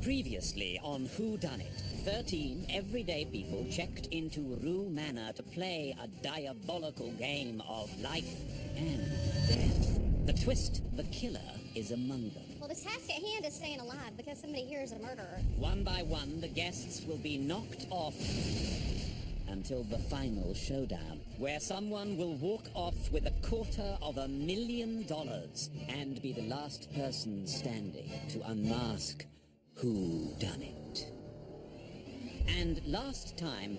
Previously on Whodunnit, 13 everyday people checked into Rue Manor to play a diabolical game of life and death. The twist, the killer is among them. Well, the task at hand is staying alive because somebody here is a murderer. One by one, the guests will be knocked off until the final showdown, where someone will walk off with $250,000 and be the last person standing to unmask Whodunnit. And last time,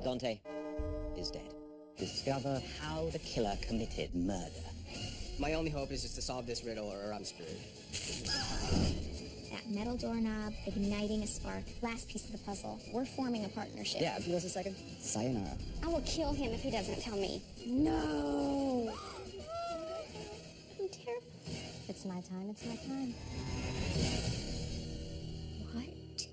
Dante is dead. Discover how the killer committed murder. My only hope is just to solve this riddle or I'm screwed. That metal doorknob igniting a spark, last piece of the puzzle. We're forming a partnership. Yeah, give us a second. Sayonara. I will kill him if he doesn't tell me. No! I'm terrified. It's my time, it's my time. What?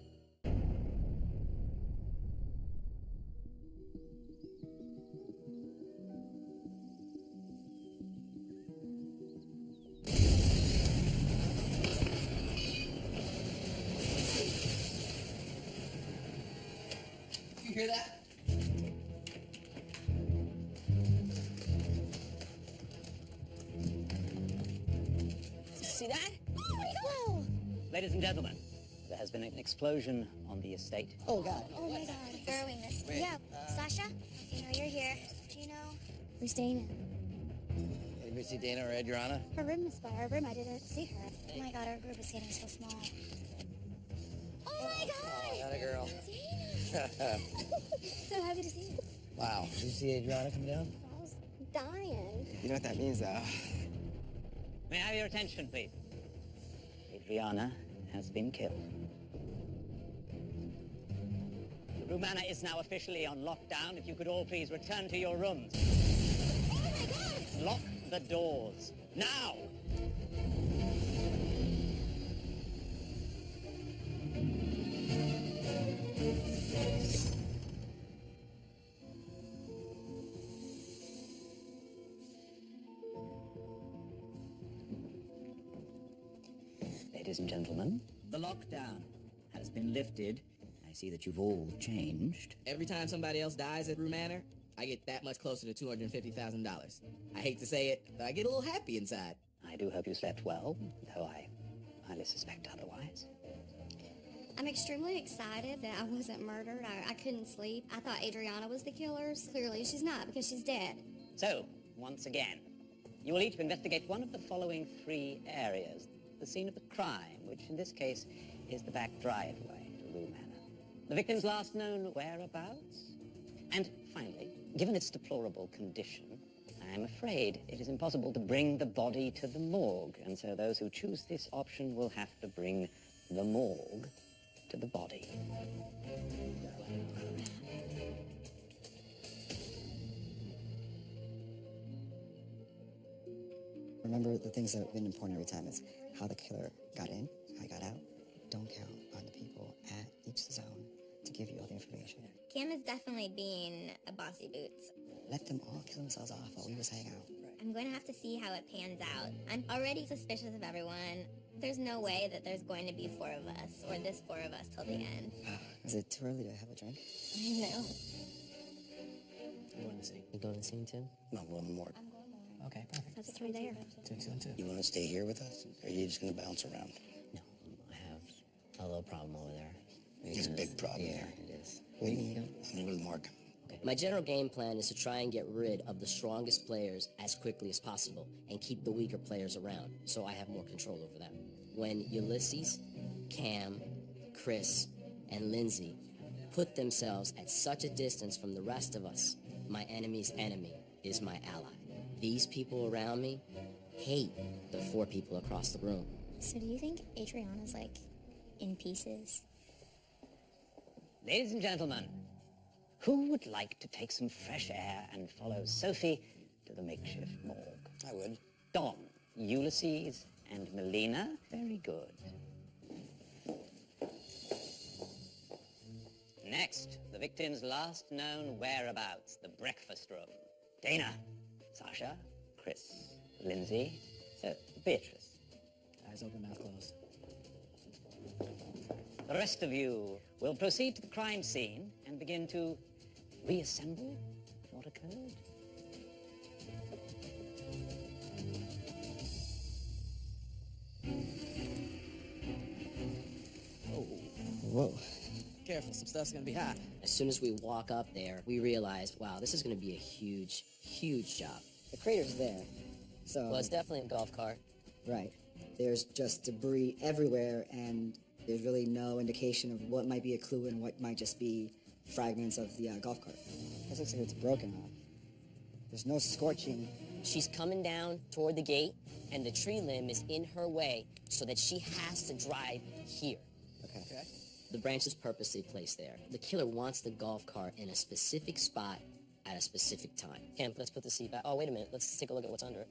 You hear that? See that? Oh, Ladies and gentlemen, there has been an explosion on the estate. Oh, God. oh my God. Girl, we missed it. Wait, Yeah, Sasha, you know you're here. Do you know? Where's Dana? Anybody see Dana or Adriana? Her room is by her room. I didn't see her. Oh my God, our group is getting so small. Oh my God! Not a girl. Dana! So happy to see you. Wow. Did you see Adriana come down? I was dying. You know what that means, though? May I have your attention, please? Adriana has been killed. Rue Manor is now officially on lockdown. If you could all please return to your rooms. Oh my God! Lock the doors. Now! Ladies and gentlemen, the lockdown has been lifted. I see that you've all changed. Every time somebody else dies at Rue Manor, I get that much closer to $250,000. I hate to say it, but I get a little happy inside. I do hope you slept well, though I highly suspect otherwise. I'm extremely excited that I wasn't murdered. I couldn't sleep. I thought Adriana was the killer. Clearly she's not because she's dead. So, once again, you will each investigate one of the following 3 areas. The scene of the crime, which in this case is the back driveway to Rue Manor. The victim's last known whereabouts. And finally, given its deplorable condition, I am afraid it is impossible to bring the body to the morgue, and so those who choose this option will have to bring the morgue to the body. Remember, the things that have been important every time is how the killer got in, how he got out. Don't count on the people at each zone to give you all the information. Kim is definitely being a bossy boots. Let them all kill themselves off while we just hang out. I'm going to have to see how it pans out. I'm already suspicious of everyone. There's no way that there's going to be 4 of us, or this 4 of us till the end. Is it too early to have a drink? No. You want to see? You going to the scene, Tim? No, I'm going more. Okay, perfect. That's 3 there. 2, 2, and 2. You want to stay here with us? Or are you just going to bounce around? No, I have a little problem over there. It's a big problem Yeah, there. it is. Where are you going to go? I'm going to go to the morgue. My general game plan is to try and get rid of the strongest players as quickly as possible and keep the weaker players around so I have more control over them. When Ulysses, Cam, Chris, and Lindsay put themselves at such a distance from the rest of us, my enemy's enemy is my ally. These people around me hate the 4 people across the room. So do you think Adriana's like in pieces? Ladies and gentlemen, who would like to take some fresh air and follow Sophie to the makeshift morgue? I would. Don, Ulysses, and Melina? Very good. Next, the victim's last known whereabouts, the breakfast room. Dana, Sasha, Chris. Lindsay, Beatrice. Eyes open, mouth closed. The rest of you will proceed to the crime scene and begin to reassemble what occurred. Whoa. Careful, some stuff's gonna be hot. As soon as we walk up there, we realize, wow, this is going to be a huge, huge job. The crater's there, so... Well, it's definitely a golf cart. Right. There's just debris everywhere, and there's really no indication of what might be a clue and what might just be fragments of the golf cart. This looks like it's broken off. There's no scorching. She's coming down toward the gate, and the tree limb is in her way so that she has to drive here. Okay. The branch is purposely placed there. The killer wants the golf cart in a specific spot at a specific time. Cam, let's put the seat back. Oh, wait a minute. Let's take a look at what's under it.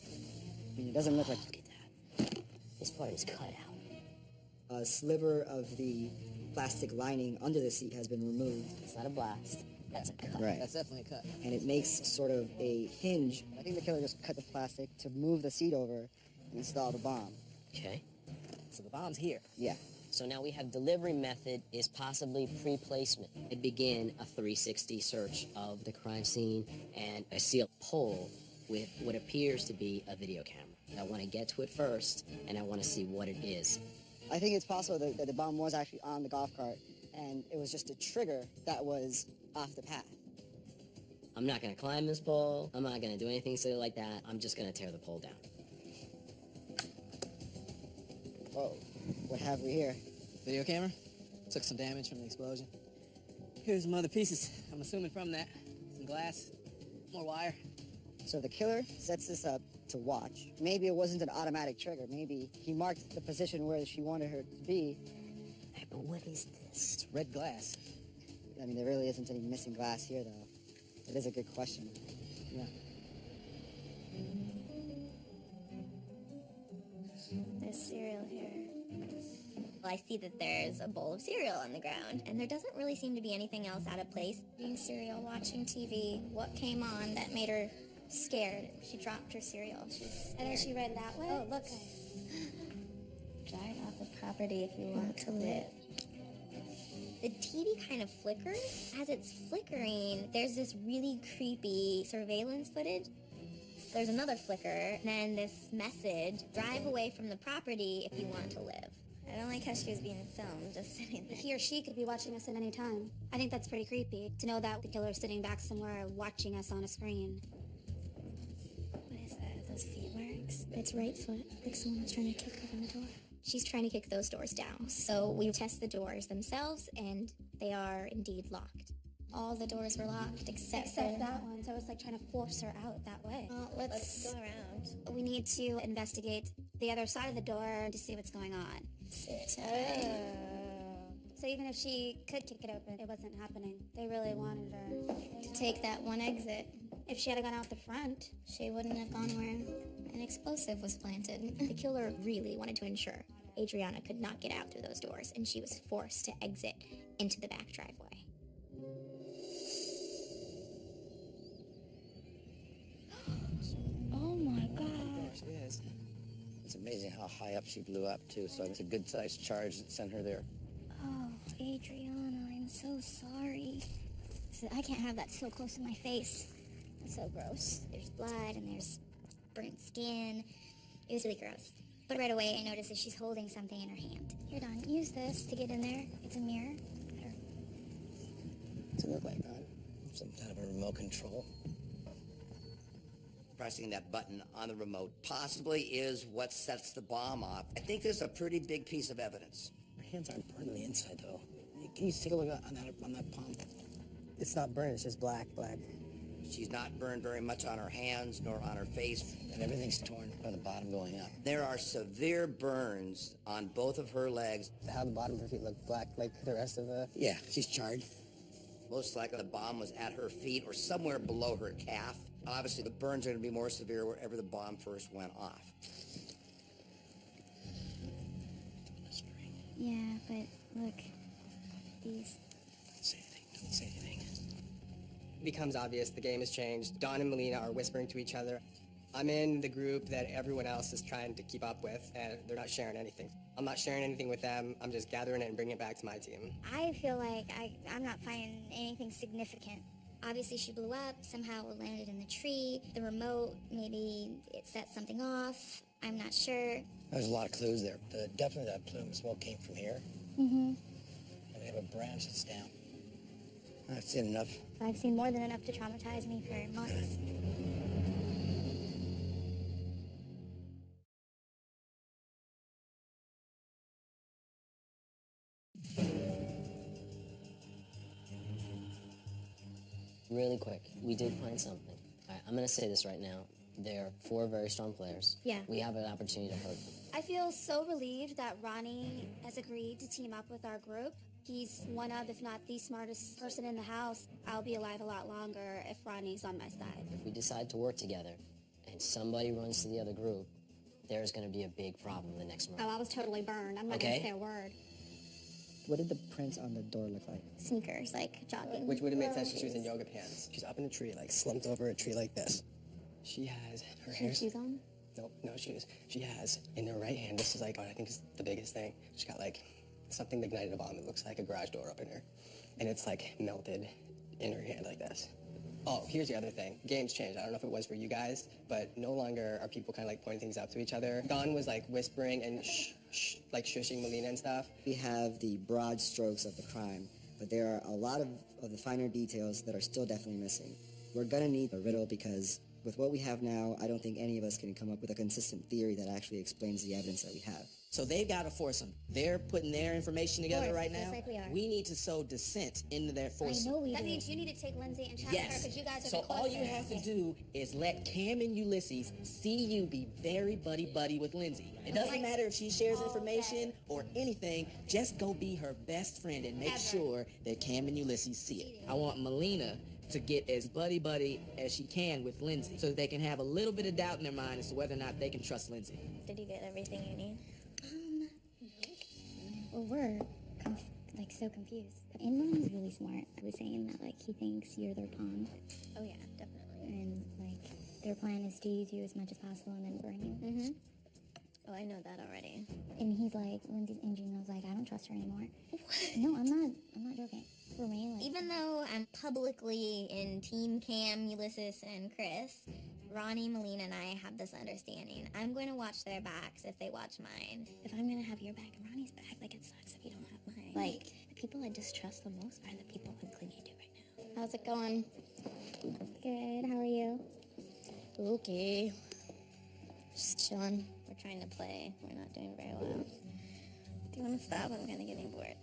I mean, it doesn't look like... Look at that. This part is cut out. A sliver of the plastic lining under the seat has been removed. It's not a blast. That's a cut. Right. That's definitely a cut. And it makes sort of a hinge. I think the killer just cut the plastic to move the seat over and install the bomb. Okay. So the bomb's here. Yeah. So now we have delivery method is possibly pre-placement. I begin a 360 search of the crime scene, and I see a pole with what appears to be a video camera. I want to get to it first, and I want to see what it is. I think it's possible that the bomb was actually on the golf cart, and it was just a trigger that was off the path. I'm not going to climb this pole. I'm not going to do anything silly like that. I'm just going to tear the pole down. Whoa. What have we here? Video camera. Took some damage from the explosion. Here's some other pieces. I'm assuming from that. Some glass, more wire. So the killer sets this up to watch. Maybe it wasn't an automatic trigger. Maybe he marked the position where she wanted her to be. Hey, but what is this? It's red glass. I mean, there really isn't any missing glass here, though. It is a good question. Yeah. There's cereal here. Well, I see that there's a bowl of cereal on the ground, and there doesn't really seem to be anything else out of place. Eating cereal, watching TV. What came on that made her scared? She dropped her cereal. And then she ran that way? Oh, look. Drive off the property if you want to live. The TV kind of flickers. As it's flickering, there's this really creepy surveillance footage. There's another flicker, and then this message, drive away from the property if you want to live. I don't like how she was being filmed, just sitting there. He or she could be watching us at any time. I think that's pretty creepy, to know that the killer's sitting back somewhere watching us on a screen. What is that? Are those feet marks? It's right foot, like someone was trying to kick open the door. She's trying to kick those doors down. So we test the doors themselves, and they are indeed locked. All the doors were locked except that one, so it was like trying to force her out that way. Well, Let's go around. we need to investigate the other side of the door to see what's going on. Sit So even if she could kick it open, it wasn't happening. They really wanted her To take that one exit. If she had gone out the front, She wouldn't have gone where an explosive was planted. The killer really wanted to ensure Adriana could not get out through those doors, and she was forced to exit into the back driveway. oh my god. She is. It's amazing how high up she blew up, too, so it's a good-sized charge that sent her there. Oh, Adriana, I'm so sorry. I can't have that so close to my face. That's so gross. There's blood and there's burnt skin. It was really gross. But right away, I noticed that she's holding something in her hand. Here, Don, use this to get in there. It's a mirror. Here. What's it look like, Don? Some kind of a remote control. Pressing that button on the remote possibly is what sets the bomb off. I think this is a pretty big piece of evidence. Her hands aren't burned on the inside, though. Can you take a look on that palm? It's not burned, it's just black. She's not burned very much on her hands nor on her face. And everything's torn from the bottom going up. There are severe burns on both of her legs. How the bottom of her feet look black like the rest of the... Yeah, she's charred. Most likely the bomb was at her feet or somewhere below her calf. Obviously, the burns are going to be more severe wherever the bomb first went off. Yeah, but look. These. Don't say anything. Don't say anything. It becomes obvious the game has changed. Dawn and Melina are whispering to each other. I'm in the group that everyone else is trying to keep up with, and they're not sharing anything. I'm not sharing anything with them. I'm just gathering it and bringing it back to my team. I feel like I'm not finding anything significant. Obviously, she blew up. Somehow it landed in the tree. The remote, maybe it set something off. I'm not sure. There's a lot of clues there. Definitely that plume of smoke came from here. Mm-hmm. And we have a branch that's down. I've seen enough. I've seen more than enough to traumatize me for months. Really quick, we did find something. All right, I'm going to say this right now. They're 4 very strong players. Yeah. We have an opportunity to hurt them. I feel so relieved that Ronnie has agreed to team up with our group. He's one of, if not the smartest person in the house. I'll be alive a lot longer if Ronnie's on my side. If we decide to work together and somebody runs to the other group, there's going to be a big problem the next month. Oh, I was totally burned. I'm not going to say a word. What did the prints on the door look like? Sneakers, like jogging. Which would have made sense if she was in yoga pants. She's up in a tree, like slumped over a tree like this. She has her hair. Shoes on? Nope, no shoes. She has in her right hand, this is like, what I think is the biggest thing. She's got like something ignited a bomb that looks like a garage door up in her. And it's like melted in her hand like this. Oh, here's the other thing. Game's changed. I don't know if it was for you guys, but no longer are people kind of like pointing things out to each other. Dawn was like whispering and like shushing Melina and stuff. We have the broad strokes of the crime, but there are a lot of the finer details that are still definitely missing. We're gonna need a riddle because with what we have now, I don't think any of us can come up with a consistent theory that actually explains the evidence that we have. So they've got to force them. They're putting their information together right now. just like we are. We need to sow dissent into their I forcing. know we That do. means you need to take Lindsay and chat with her Yes. because you guys are So the all you closest. have to do is let Cam and Ulysses see you be very buddy-buddy with Lindsay. It doesn't matter if she shares information or anything. Just go be her best friend and make sure that Cam and Ulysses see it. I want Melina to get as buddy-buddy as she can with Lindsay so that they can have a little bit of doubt in their mind as to whether or not they can trust Lindsay. Did you get everything you need? Well, we're like so confused. And Ronnie's really smart. I was saying that like he thinks you're their pawn, Oh yeah, definitely. and like their plan is to use you as much as possible and then burn you. Mm-hmm. Oh, I know that already. And he's like, Lindsay's engine was like, I don't trust her anymore. No, I'm not joking. For me, like, Even though I'm publicly in Team Cam, Ulysses, and Chris, Ronnie, Melina, and I have this understanding. I'm going to watch their backs if they watch mine. if I'm gonna have your back and Ronnie's back, like it sucks if you don't have mine. Like the people I distrust the most are the people I'm clinging to right now. How's it going? Good. How are you? Okay. Just chilling. We're trying to play. We're not doing very well. Do you want to stop? I'm going to get bored.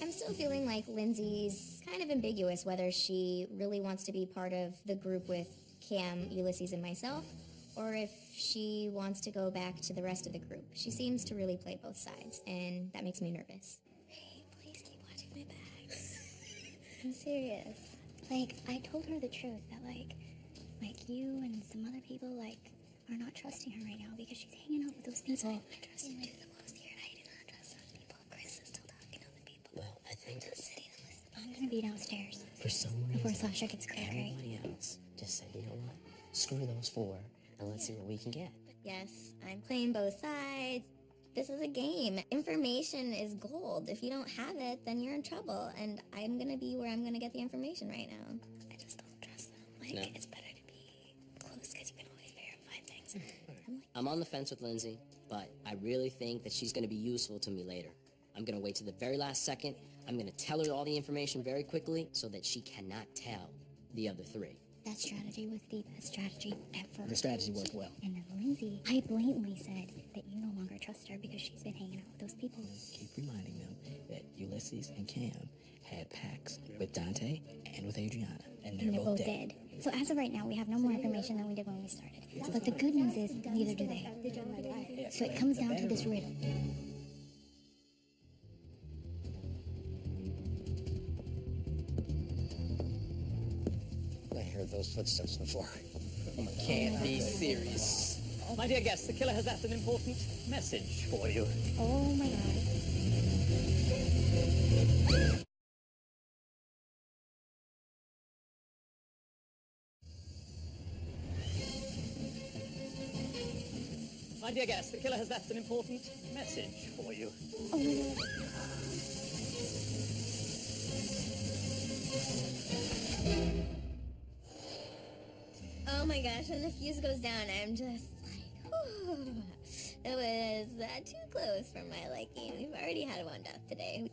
I'm still feeling like Lindsay's kind of ambiguous whether she really wants to be part of the group with Cam, Ulysses, and myself, or if she wants to go back to the rest of the group. She seems to really play both sides, and that makes me nervous. Hey, please keep watching my back. I'm serious. Like, I told her the truth that, like you and some other people, like, are not trusting her right now because she's hanging out with those people. I trust you the most here, and I do not trust those people. Chris is still talking to other people. Well, I think Sitting and listening. I'm gonna be downstairs for some before reason, Sasha gets crazy. everybody else just said, you know what? Screw those 4 and let's see what we can get. Yes, I'm playing both sides. This is a game. Information is gold. If you don't have it, then you're in trouble. And I'm going to be where I'm going to get the information right now. I just don't trust them. Like, No. it's better to be close because you can always verify things. I'm on the fence with Lindsay, but I really think that she's going to be useful to me later. I'm going to wait to the very last second. I'm going to tell her all the information very quickly so that she cannot tell the other 3. That strategy was the best strategy ever. The strategy worked well. And then Lindsay, I blatantly said that you no longer trust her because she's been hanging out with those people. Keep reminding them that Ulysses and Cam had pacts with Dante and with Adriana, and they're both dead. So as of right now, we have no more information than we did when we started. But the good news is, neither do they. So it comes down to this riddle. I heard those footsteps before. Can't be serious. My dear guest, the killer has left an important message for you. Oh my god. My dear guest, the killer has left an important message for you. Oh my God. Oh my gosh, when the fuse goes down, I'm just like, whew. It was too close for my liking. We've already had one death today.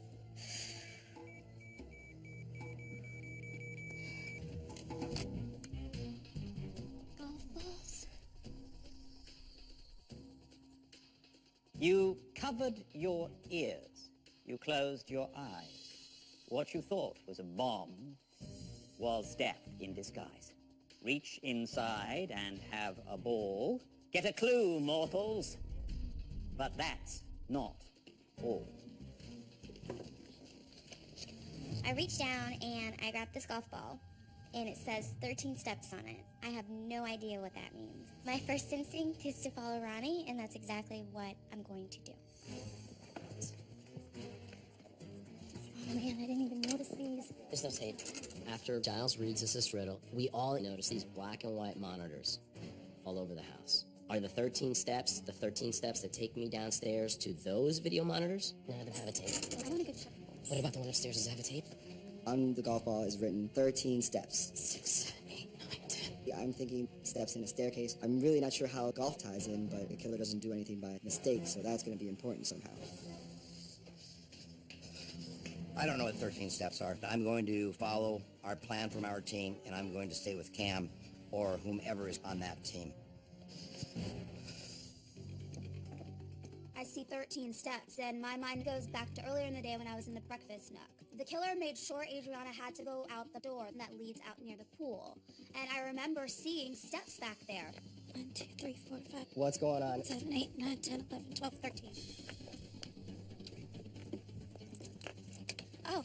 Golf balls. You covered your ears. You closed your eyes. What you thought was a bomb was death in disguise. Reach inside and have a ball. Get a clue, mortals. But that's not all. I reached down and I grabbed this golf ball, and it says 13 steps on it. I have no idea what that means. My first instinct is to follow Ronnie, and that's exactly what I'm going to do. Oh man, I didn't even notice these. There's no tape. After Giles reads us this riddle, we all notice these black and white monitors all over the house. Are the 13 steps that take me downstairs to those video monitors? None of them have a tape. I want to go check. What about the one upstairs? Does it have a tape? On the golf ball is written 13 steps. 6, 7, 8, 9, 10. Yeah, I'm thinking steps in a staircase. I'm really not sure how golf ties in, but the killer doesn't do anything by mistake, so that's going to be important somehow. I don't know what 13 steps are. I'm going to follow our plan from our team, and I'm going to stay with Cam or whomever is on that team. I see 13 steps, and my mind goes back to earlier in the day when I was in the breakfast nook. The killer made sure Adriana had to go out the door that leads out near the pool. And I remember seeing steps back there. 1, 2, 3, 4, 5. What's going on? 7, 8, 9, 10, 11, 12, 13. Oh.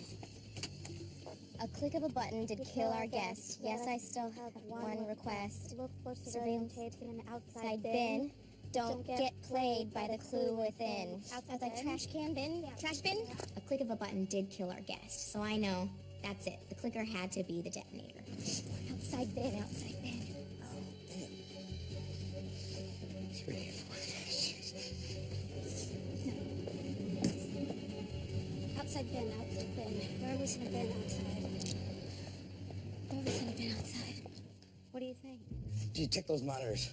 A click of a button did kill our guest. Yes, I still have one request. Look for surveillance tapes in an outside Outside bin. Don't get played by the clue within. Outside trash can bin? Yeah. Trash bin? A click of a button did kill our guest, so I know that's it. The clicker had to be the detonator. Outside bin, outside bin. Oh, damn. 3, 4, 5, 6. Outside bin, outside bin. Where was in a bin outside? Where was in a bin outside? What do you think? Did you check those monitors?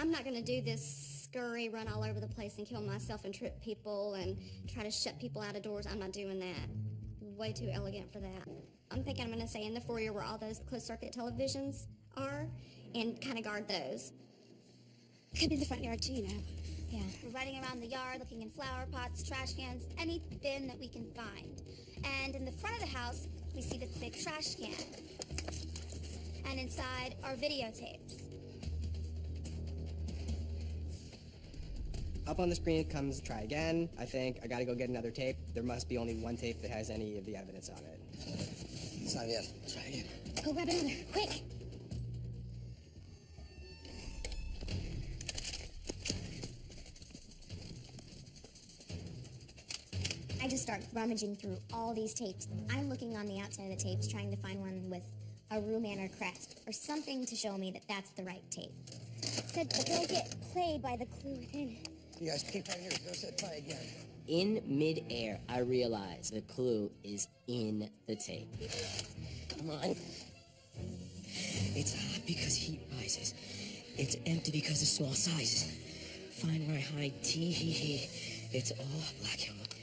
I'm not gonna do this scurry, run all over the place and kill myself and trip people and try to shut people out of doors. I'm not doing that. Way too elegant for that. I'm thinking I'm gonna stay in the foyer where all those closed circuit televisions are and kind of guard those. Could be the front yard too, you know. Yeah. We're riding around the yard looking in flower pots, trash cans, any bin that we can find. And in the front of the house, we see this big trash can. And inside are videotapes. Up on the screen comes try again. I think I gotta go get another tape. There must be only one tape that has any of the evidence on it. It's not yet. Try again. Go grab another, quick! I just start rummaging through all these tapes. I'm looking on the outside of the tapes, trying to find one with a Rue Manor crest or something to show me that that's the right tape. It said, don't get played by the clue within. You guys keep right here. Go sit, try again. In midair, I realize the clue is in the tape. Come on. It's hot because heat rises. It's empty because of small sizes. Find where I hide T. It's all black and white.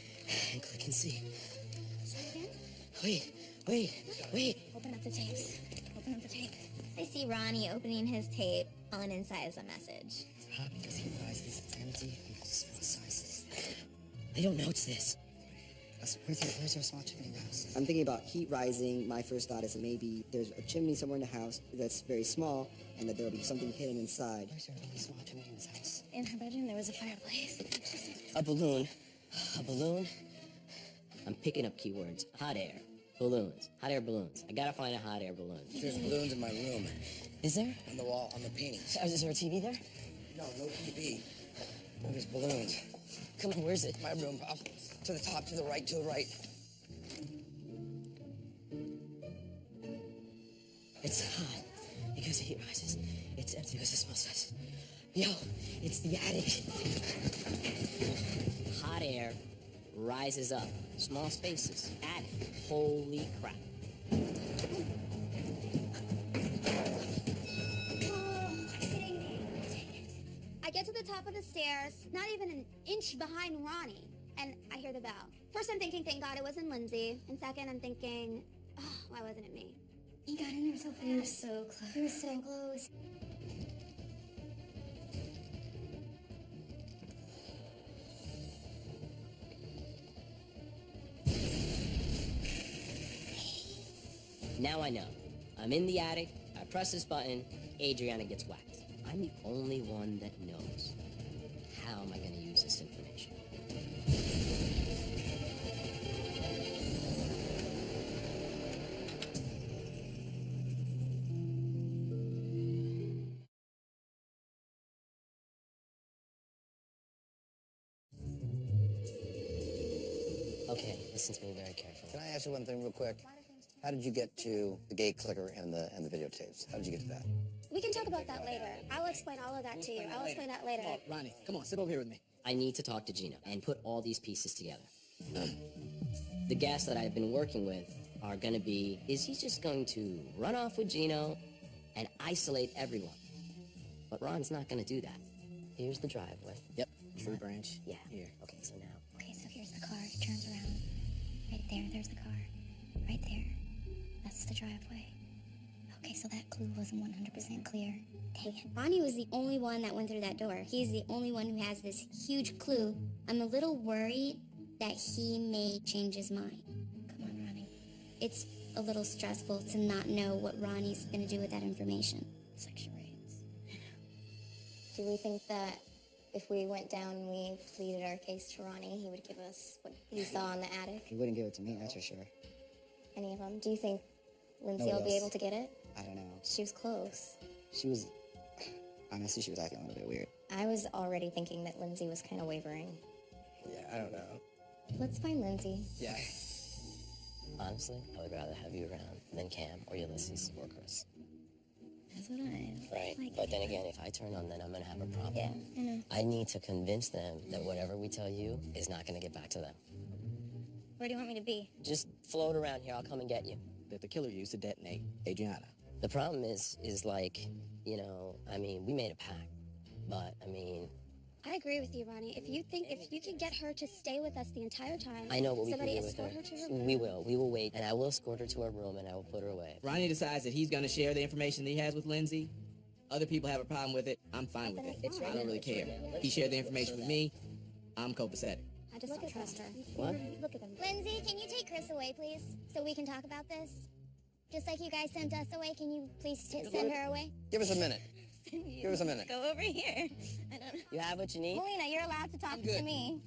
And click and see. Wait. Open up the tapes. Open up the tape. I see Ronnie opening his tape. All inside is a message. It's hot because heat rises. It's empty because of small sizes. They don't know it's this. Where's your small chimney house? I'm thinking about heat rising. My first thought is that maybe there's a chimney somewhere in the house that's very small and that there'll be something hidden inside. Where's your really small chimney in this house? In her bedroom, there was a fireplace. A balloon. A balloon? I'm picking up keywords. Hot air. Balloons. Hot air balloons. I gotta find a hot air balloon. There's balloons in my room. Is there? On the wall, on the paintings. Is there a TV there? No TV. There's balloons. Come on, where's it? My room, up to the top, to the right, to the right. It's hot because the heat rises. It's empty because of small sizes. Yo, it's the attic. Hot air rises up. Small spaces. Attic. Holy crap. I get to the top of the stairs, not even an inch behind Ronnie, and I hear the bell. First, I'm thinking, thank God it wasn't Lindsay. And second, I'm thinking, oh, why wasn't it me? He got in there so fast. We were so close. We were so close. Now I know. I'm in the attic, I press this button, Adriana gets whacked. I'm the only one that knows. How am I going to use this information? Okay, listen to me very carefully. Can I ask you one thing real quick? How did you get to the gay clicker and the videotapes? How did you get to that? We can talk about that later. I'll explain all of that to you. I'll explain that later. Oh, Ronnie, come on, sit over here with me. I need to talk to Gino and put all these pieces together. The guests that I've been working with are going to be, is he just going to run off with Gino and isolate everyone? But Ron's not going to do that. Here's the driveway. Yep, tree branch. Yeah. Here. Okay, so now. Okay, so here's the car. It turns around. Right there, there's the car. Right there. That's the driveway. Okay, so that clue wasn't 100% clear. Dang it. Ronnie was the only one that went through that door. He's the only one who has this huge clue. I'm a little worried that he may change his mind. Come on, Ronnie. It's a little stressful to not know what Ronnie's going to do with that information. It's like charades. Do we think that if we went down and we pleaded our case to Ronnie, he would give us what he saw in the attic? He wouldn't give it to me, that's for sure. Any of them? Do you think Lindsay No will be else. able to get it? I don't know. She was close. She was, honestly, she was acting a little bit weird. I was already thinking that Lindsay was kind of wavering. Yeah, I don't know. Let's find Lindsay. Yeah. Honestly, I would rather have you around than Cam or Ulysses or Chris. That's what I am. Right. Like, But then again, if I turn on them, I'm going to have a problem. Yeah. I know. I need to convince them that whatever we tell you is not going to get back to them. Where do you want me to be? Just float around here. I'll come and get you. That the killer used to detonate Adriana. The problem is like, you know, I mean, we made a pact, but I mean, I agree with you, Ronnie. If you can get her to stay with us the entire time, I know what we can somebody do with her. escort her to her room. We will wait, and I will escort her to her room, and I will put her away. Ronnie decides that he's going to share the information that he has with Lindsay. Other people have a problem with it. I'm fine with it. It's I don't really care. He shared the information with me. I'm copacetic. I just don't trust her. What? Look at them. Lindsay, can you take Chris away, please? So we can talk about this? Just like you guys sent us away, can you please send her away? Give us a minute. Give us a minute. Go over here. I don't know. You have what you need? Melina, you're allowed to talk to me.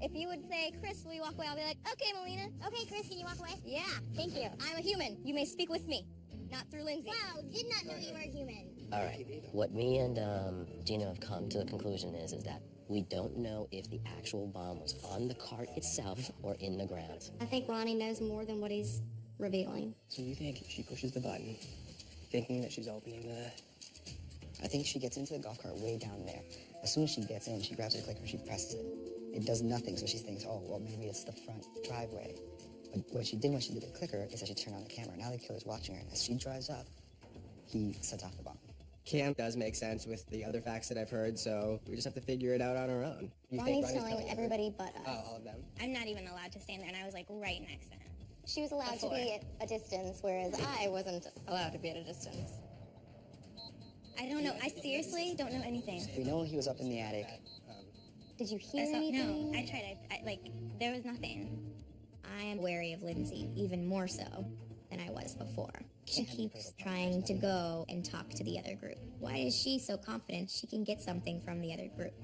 If you would say, Chris, will you walk away? I'll be like, okay, Melina. Okay, Chris, can you walk away? Yeah, thank you. I'm a human. You may speak with me, not through Lindsay. Wow, did not know you were human. All right. What me and Gino have come to the conclusion is that we don't know if the actual bomb was on the cart itself or in the ground. I think Ronnie knows more than what he's revealing. So you think she pushes the button, thinking that she's opening the... I think she gets into the golf cart way down there. As soon as she gets in, she grabs her clicker, she presses it. It does nothing, so she thinks, oh, well, maybe it's the front driveway. But what she did when she did the clicker is that she turned on the camera. Now the killer's watching her, and as she drives up, he sets off the bomb. Cam does make sense with the other facts that I've heard, so we just have to figure it out on our own. You think Ronnie's telling everybody but us. Oh, all of them? I'm not even allowed to stand there, and I was like right next to him. She was allowed Before. to be at a distance, whereas I wasn't allowed to be at a distance. I don't know. I seriously don't know anything. We know he was up in the attic. Did you hear No, anything? I tried. There was nothing. I am wary of Lindsay even more so than I was before. She keeps trying to go and talk to the other group. Why is she so confident she can get something from the other group?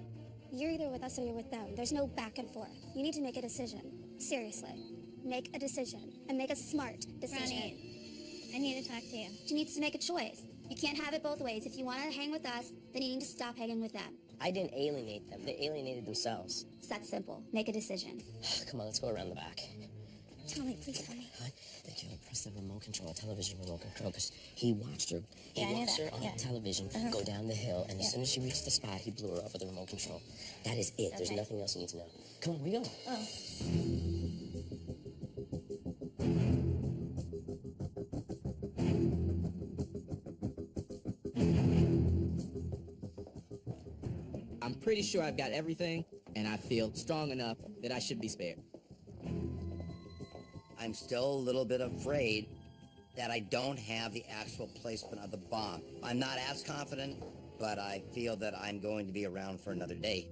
You're either with us or you're with them. There's no back and forth. You need to make a decision. Seriously. Make a decision. And make a smart decision. Ronnie, I need to talk to you. She needs to make a choice. You can't have it both ways. If you want to hang with us, then you need to stop hanging with them. I didn't alienate them. They alienated themselves. It's that simple. Make a decision. Come on, let's go around the back. Tell me, please tell me. The killer pressed the remote control, television remote control, because he watched her. Yeah, I knew watched that. her on Yeah. television go down the hill, and as soon as she reached the spot, he blew her up with the remote control. That is it. There's Okay. nothing else you need to know. Come on, we go. Oh. I'm pretty sure I've got everything, and I feel strong enough that I should be spared. I'm still a little bit afraid that I don't have the actual placement of the bomb. I'm not as confident, but I feel that I'm going to be around for another day.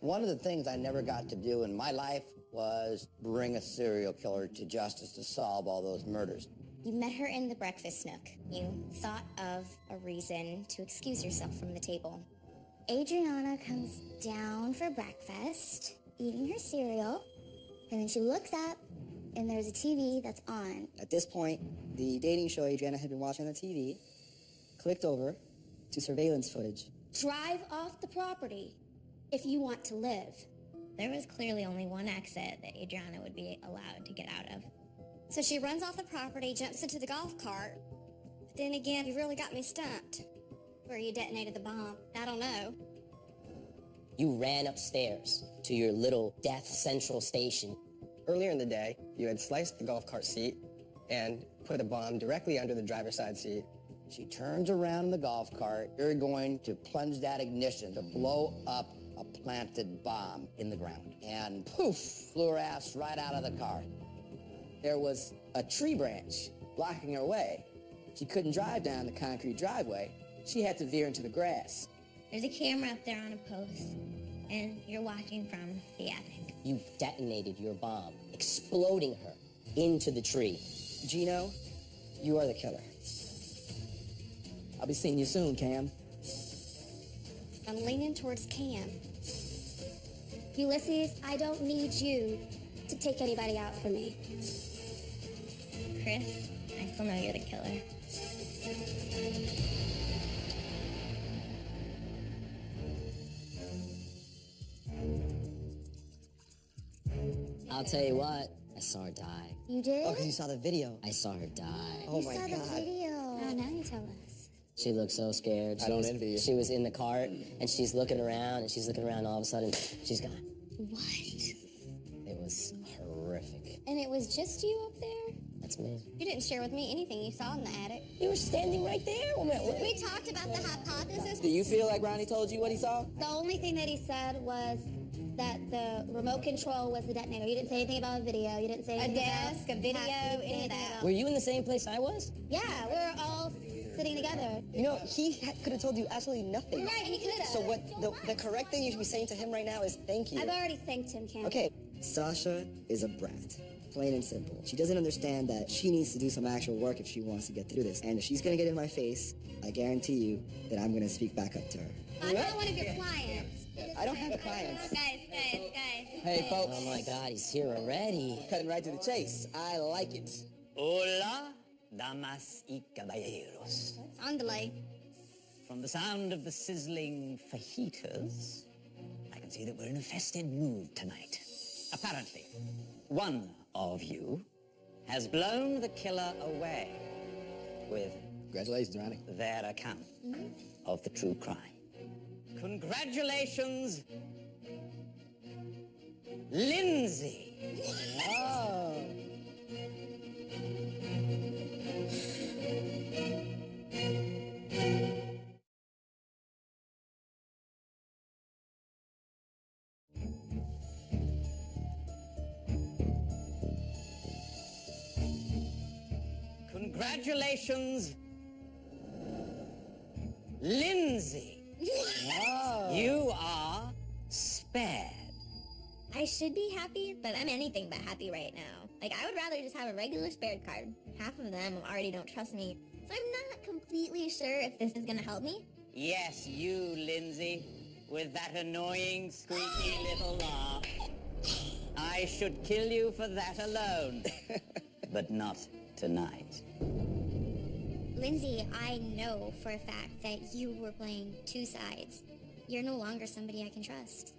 One of the things I never got to do in my life was bring a serial killer to justice to solve all those murders. You met her in the breakfast nook. You thought of a reason to excuse yourself from the table. Adriana comes down for breakfast, eating her cereal, and then she looks up, and there's a TV that's on. At this point, the dating show Adriana had been watching on the TV clicked over to surveillance footage. Drive off the property if you want to live. There was clearly only one exit that Adriana would be allowed to get out of. So she runs off the property, jumps into the golf cart. But then again, you really got me stumped. Where you detonated the bomb, I don't know. You ran upstairs to your little death central station. Earlier in the day, you had sliced the golf cart seat and put a bomb directly under the driver's side seat. She turns around in the golf cart. You're going to plunge that ignition to blow up a planted bomb in the ground. And poof, flew her ass right out of the car. There was a tree branch blocking her way. She couldn't drive down the concrete driveway. She had to veer into the grass. There's a camera up there on a post, and you're watching from the attic. You detonated your bomb, exploding her into the tree. Gino, you are the killer. I'll be seeing you soon, Cam. I'm leaning towards Cam. Ulysses, I don't need you to take anybody out for me. Chris, I still know you're the killer. I'll tell you what, I saw her die. You did? Oh, because you saw the video. I saw her die. Oh you my saw God. the video. Oh, now you tell us. She looked so scared. I don't envy you. She was in the cart, and she's looking around, and all of a sudden, she's gone. What? It was horrific. And it was just you up there? That's me. You didn't share with me anything you saw in the attic. You were standing right there. We talked about the hypothesis. Do you feel like Ronnie told you what he saw? The only thing that he said was that the remote control was the detonator. You didn't say anything about a video. You didn't say anything about desk, a video, any of that. Were you in the same place I was? Yeah, we were all sitting together. You know, he could have told you absolutely nothing. Right, he could have. So what the correct thing you should be saying to him right now is thank you. I've already thanked him, Cam. Okay, Sasha is a brat. Plain and simple. She doesn't understand that she needs to do some actual work if she wants to get through this. And if she's gonna get in my face, I guarantee you that I'm gonna speak back up to her. I'm not one of your clients. I don't have clients. Guys. Hey, folks. Oh my God, he's here already. Cutting right to the chase. I like it. Hola, damas y caballeros. It's on delay. From the sound of the sizzling fajitas, I can see that we're in a festive mood tonight. Apparently, one of you has blown the killer away with Congratulations, Ronnie. their account of the true crime. Congratulations, Lindsay. Oh. Congratulations, Lindsay. You are spared. I should be happy, but I'm anything but happy right now. Like, I would rather just have a regular spared card. Half of them already don't trust me, so I'm not completely sure if this is gonna help me. Yes, you, Lindsay, with that annoying, squeaky little laugh. I should kill you for that alone. But not tonight. Lindsay, I know for a fact that you were playing two sides. You're no longer somebody I can trust.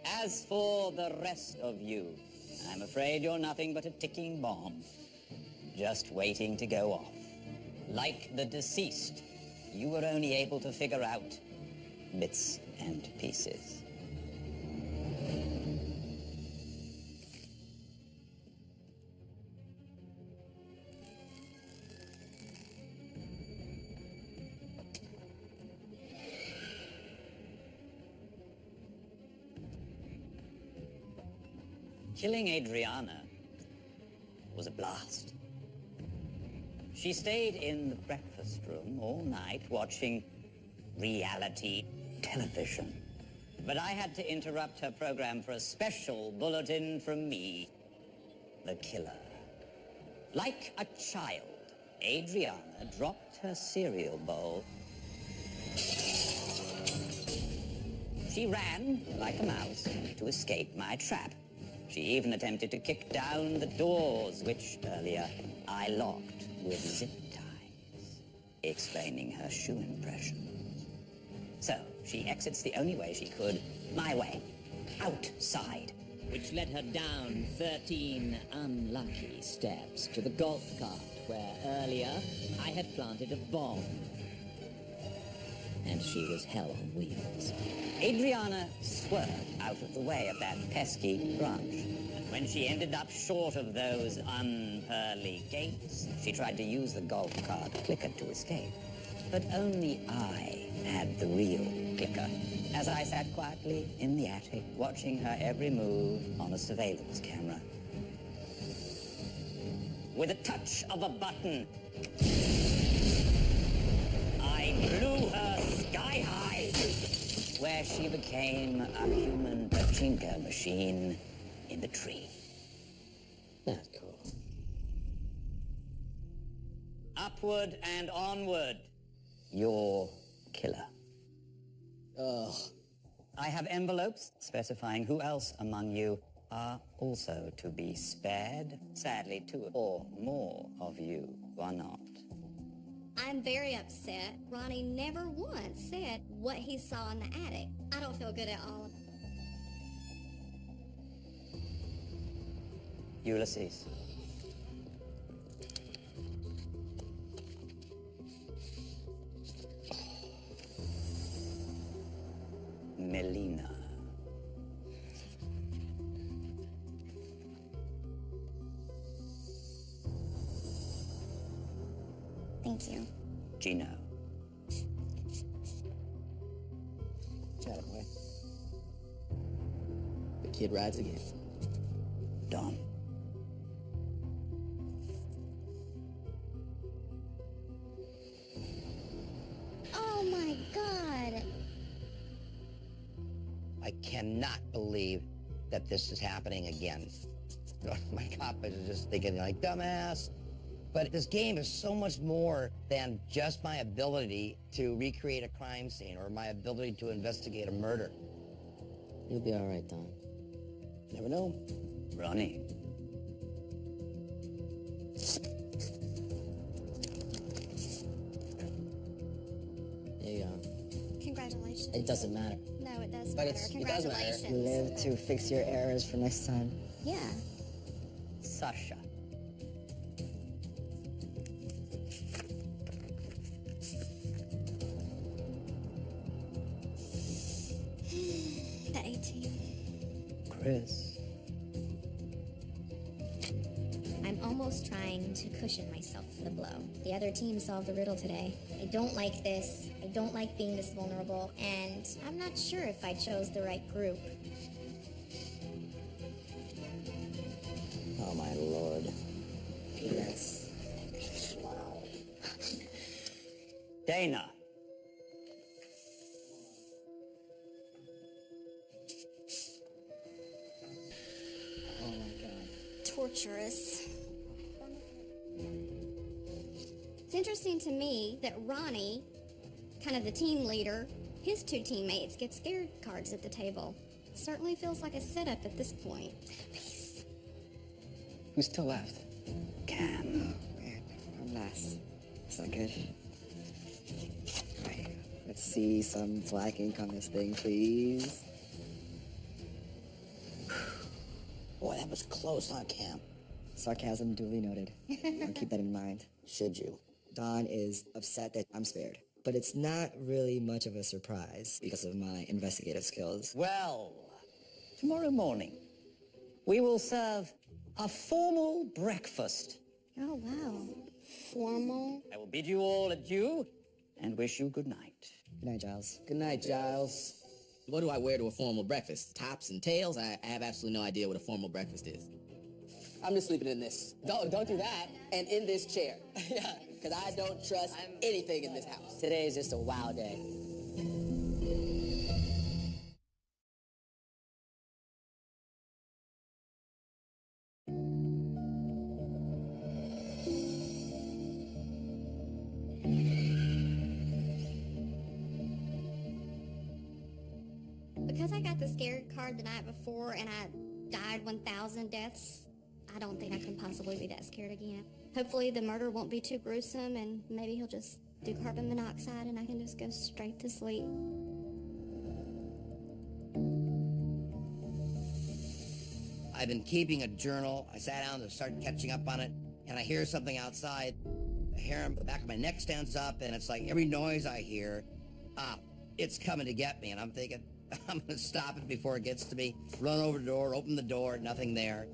As for the rest of you, I'm afraid you're nothing but a ticking bomb, just waiting to go off. Like the deceased, you were only able to figure out bits and pieces. Killing Adriana was a blast. She stayed in the breakfast room all night watching reality television. But I had to interrupt her program for a special bulletin from me, the killer. Like a child, Adriana dropped her cereal bowl. She ran, like a mouse, to escape my trap. She even attempted to kick down the doors, which earlier I locked with zip ties, explaining her shoe impressions. So she exits the only way she could, my way, outside. Which led her down 13 unlucky steps to the golf cart where earlier I had planted a bomb. And she was hell on wheels. Adriana swerved out of the way of that pesky branch. And when she ended up short of those unpearly gates, she tried to use the golf cart clicker to escape. But only I had the real clicker, as I sat quietly in the attic, watching her every move on a surveillance camera. With a touch of a button, I blew her sky high, where she became a human pachinko machine in the tree. That's cool. Upward and onward, your killer. Ugh. I have envelopes specifying who else among you are also to be spared. Sadly, 2 or more of you are not. I'm very upset. Ronnie never once said what he saw in the attic. I don't feel good at all. Ulysses. Melina. Thank you. Gino. Attaboy. The kid rides again. Don. Oh my God. I cannot believe that this is happening again. My cop is just thinking like, dumbass. But this game is so much more than just my ability to recreate a crime scene or my ability to investigate a murder. You'll be all right, Don. Never know. Ronnie. There you go. Congratulations. It doesn't matter. No, it does But matter. it does matter. Congratulations. Live to fix your errors for next time. Yeah. Sasha. The 18. Chris. I'm almost trying to cushion myself for the blow. The other team solved the riddle today. I don't like this. I don't like being this vulnerable, and I'm not sure if I chose the right group. Oh my lord. Yes. Wow. Dana. Oh my God. Torturous. It's interesting to me that Ronnie, kind of the team leader, his 2 teammates get scared cards at the table. Certainly feels like a setup at this point. Who's still left? Cam. Man, I'm last. It's not good. Alright, let's see some black ink on this thing, please. Boy, that was close, huh, Cam? Sarcasm duly noted. I'll keep that in mind. Should you? Dawn is upset that I'm spared. But it's not really much of a surprise because of my investigative skills. Well, tomorrow morning, we will serve a formal breakfast. Oh, wow. Formal? I will bid you all adieu and wish you good night. Good night, Giles. Good night, Giles. What do I wear to a formal breakfast? Tops and tails? I have absolutely no idea what a formal breakfast is. I'm just sleeping in this. Don't do that. And in this chair. Yeah. Because I don't trust anything in this house. Today is just a wow day. Because I got the scared card the night before and I died 1,000 deaths, I don't think I can possibly be that scared again. Hopefully the murder won't be too gruesome and maybe he'll just do carbon monoxide and I can just go straight to sleep. I've been keeping a journal. I sat down to start catching up on it, and I hear something outside. The hair on the back of my neck stands up, and it's like every noise I hear, it's coming to get me. And I'm thinking, I'm going to stop it before it gets to me. Run over the door, open the door, nothing there.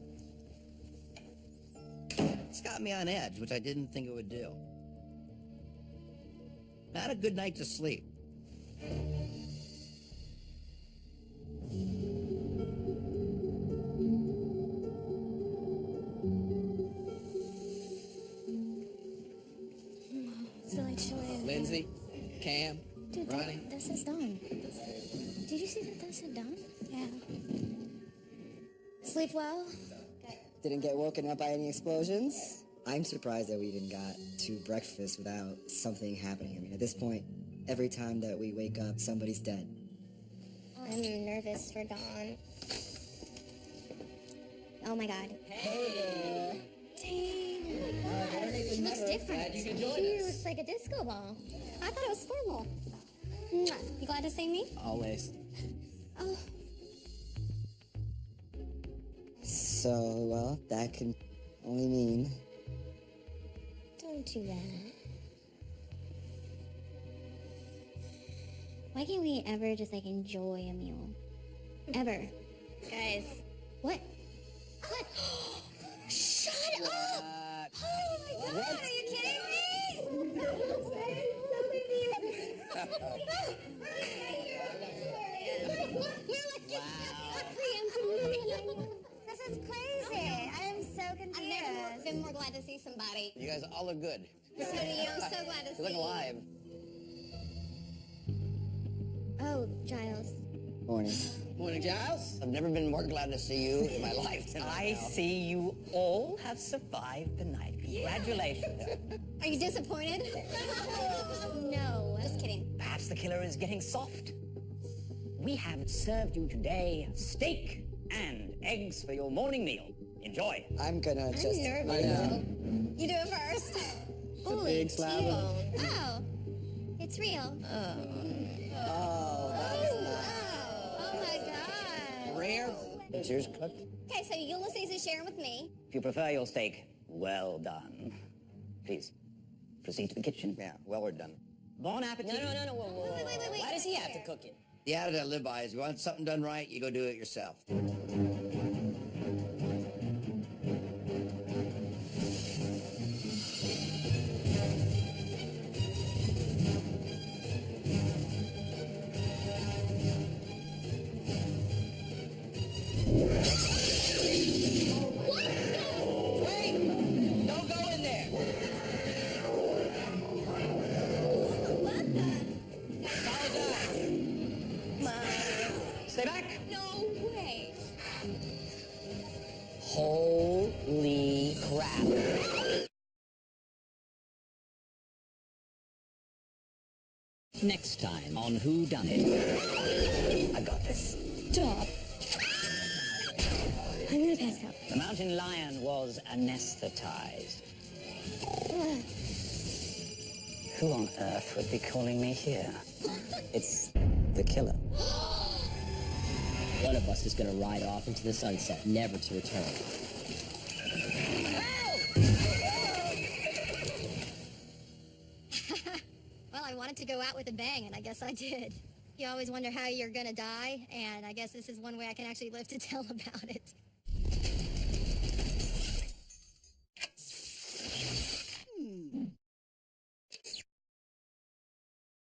It's got me on edge, which I didn't think it would do. Not a good night to sleep. It's really chilly. Lindsay, Cam, Dude, Ronnie. this is done. Did you see that this is done? Yeah. Sleep well? Didn't get woken up by any explosions. I'm surprised that we even got to breakfast without something happening. I mean, at this point, every time that we wake up, somebody's dead. I'm nervous for Dawn. Oh my god. Hey! Dang. She looks different. She looks like a disco ball. I thought it was formal. Mwah. You glad to see me? Always. Oh. So, well, that can only mean... Don't do that. Why can't we ever just like enjoy a meal? Ever. Guys. What? What? Shut up! Oh my god, are you kidding me? This is crazy. I am so confused. I've never been more glad to see somebody. You guys all look good. So do you. I'm so glad to see You look you. alive. Oh, Giles. Morning. Morning, Giles. I've never been more glad to see you in my life than I now. see you all have survived the night. Congratulations. Are you disappointed? No. Just kidding. Perhaps the killer is getting soft. We have served you today steak and eggs for your morning meal. Enjoy. I'm gonna just... I'm nervous. You do it first. Holy big slab of- T-bone. Oh, it's real. Oh, Oh my god. Rare. Is yours cooked? Okay, so Ulysses is sharing with me. If you prefer your steak, well done. Please, proceed to the kitchen. Yeah, well, we're done. Bon appetit. No, whoa. Wait. Why does he have to cook it? The attitude I live by is you want something done right, you go do it yourself. Wait! Don't go in there! Stay back. No way. Holy crap. Next time on Whodunnit. I got this. Stop. I'm gonna pass out. The mountain lion was anesthetized. Who on earth would be calling me here? It's the killer. One of us is going to ride off into the sunset, never to return. Well, I wanted to go out with a bang, and I guess I did. You always wonder how you're gonna die, and I guess this is one way I can actually live to tell about it.